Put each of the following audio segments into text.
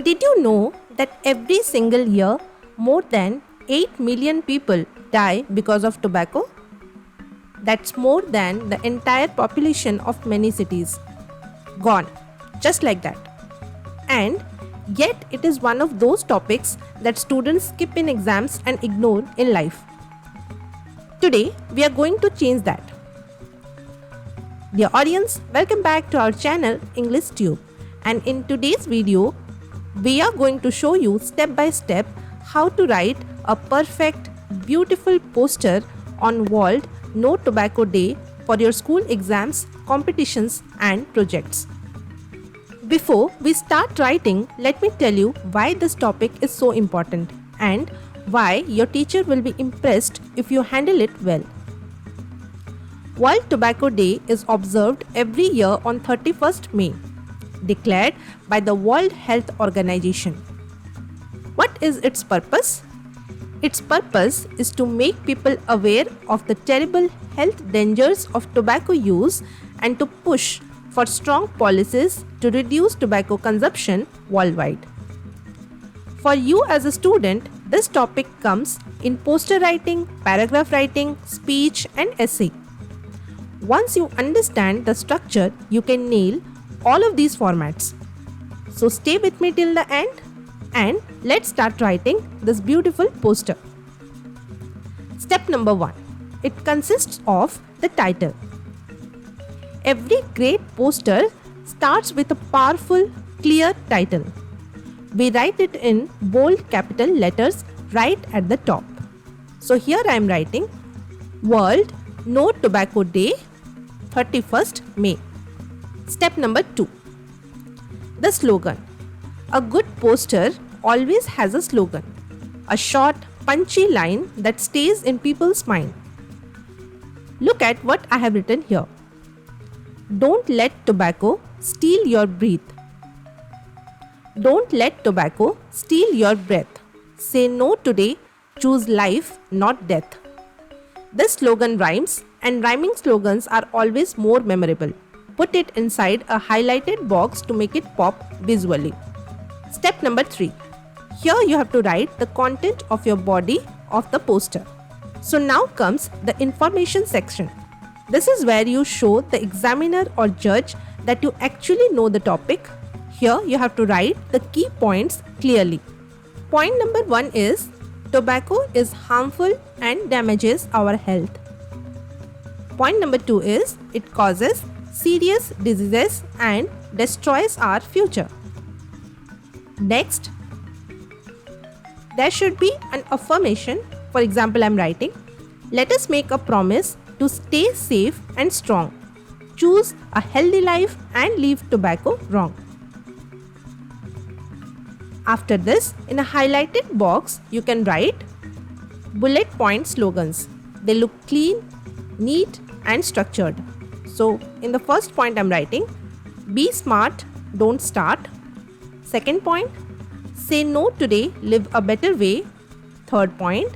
Did you know that every single year more than 8 million people die because of tobacco? That's more than the entire population of many cities. Gone, just like that. And yet it is one of those topics that students skip in exams and ignore in life. Today, we are going to change that. Dear audience, welcome back to our channel English Tube. And in today's video, we are going to show you step by step how to write a perfect, beautiful poster on World No Tobacco Day for your school exams, competitions and projects. Before we start writing, let me tell you why this topic is so important and why your teacher will be impressed if you handle it well. World Tobacco Day is observed every year on 31st May, declared by the World Health Organization. What is its purpose? Its purpose is to make people aware of the terrible health dangers of tobacco use and to push for strong policies to reduce tobacco consumption worldwide. For you as a student, this topic comes in poster writing, paragraph writing, speech and essay. Once you understand the structure, you can nail all of these formats. So stay with me till the end and let's start writing this beautiful poster. Step number 1. It consists of the title. Every great poster starts with a powerful, clear title. We write it in bold capital letters right at the top. So here I am writing World No Tobacco Day, 31st May. Step number 2. The slogan. A good poster always has a slogan, a short, punchy line that stays in people's mind. Look at what I have written here. Don't let tobacco steal your breath. Don't let tobacco steal your breath. Say no today, choose life, not death. This slogan rhymes, and rhyming slogans are always more memorable. Put it inside a highlighted box to make it pop visually. Step number 3. Here you have to write the content of your body of the poster. So now comes the information section. This is where you show the examiner or judge that you actually know the topic. Here you have to write the key points clearly. Point number 1 is tobacco is harmful and damages our health. Point number 2 is it causes serious diseases and destroys our future. Next, there should be an affirmation. For example, I am writing, let us make a promise to stay safe and strong. Choose a healthy life and leave tobacco wrong. After this, in a highlighted box, you can write bullet point slogans. They look clean, neat and structured. So, in the first point I am writing, be smart, don't start. Second point, say no today, live a better way. Third point,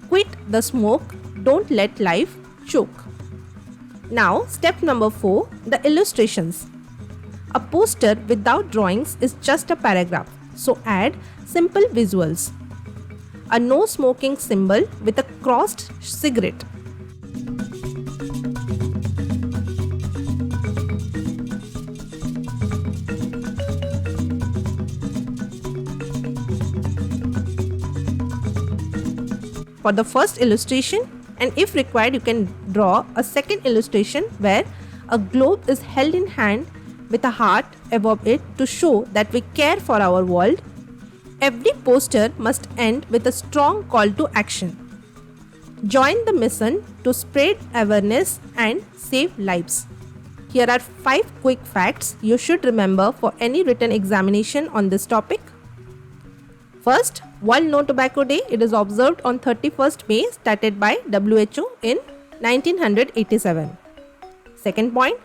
quit the smoke, don't let life choke. Now, step number 4, the illustrations. A poster without drawings is just a paragraph. So add simple visuals. A no smoking symbol with a crossed cigarette. For the first illustration, and if required you can draw a second illustration where a globe is held in hand with a heart above it to show that we care for our world. Every poster must end with a strong call to action. Join the mission to spread awareness and save lives. Here are 5 quick facts you should remember for any written examination on this topic. First, World No Tobacco Day. It is observed on 31st May, started by WHO in 1987. Second point,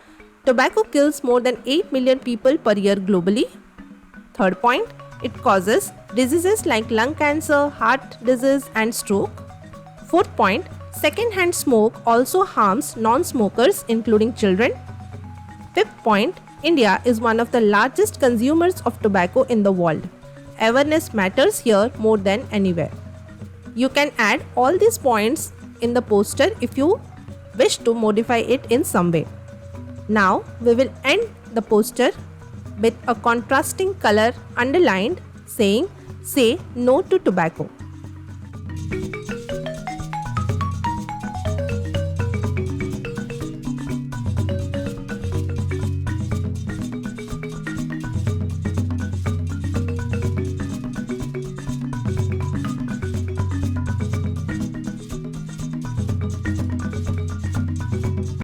tobacco kills more than 8 million people per year globally. Third point, it causes diseases like lung cancer, heart disease and stroke. Fourth point, second-hand smoke also harms non-smokers including children. Fifth point, India is one of the largest consumers of tobacco in the world. Awareness matters here more than anywhere. You can add all these points in the poster if you wish to modify it in some way. Now we will end the poster with a contrasting color underlined saying "Say no to tobacco."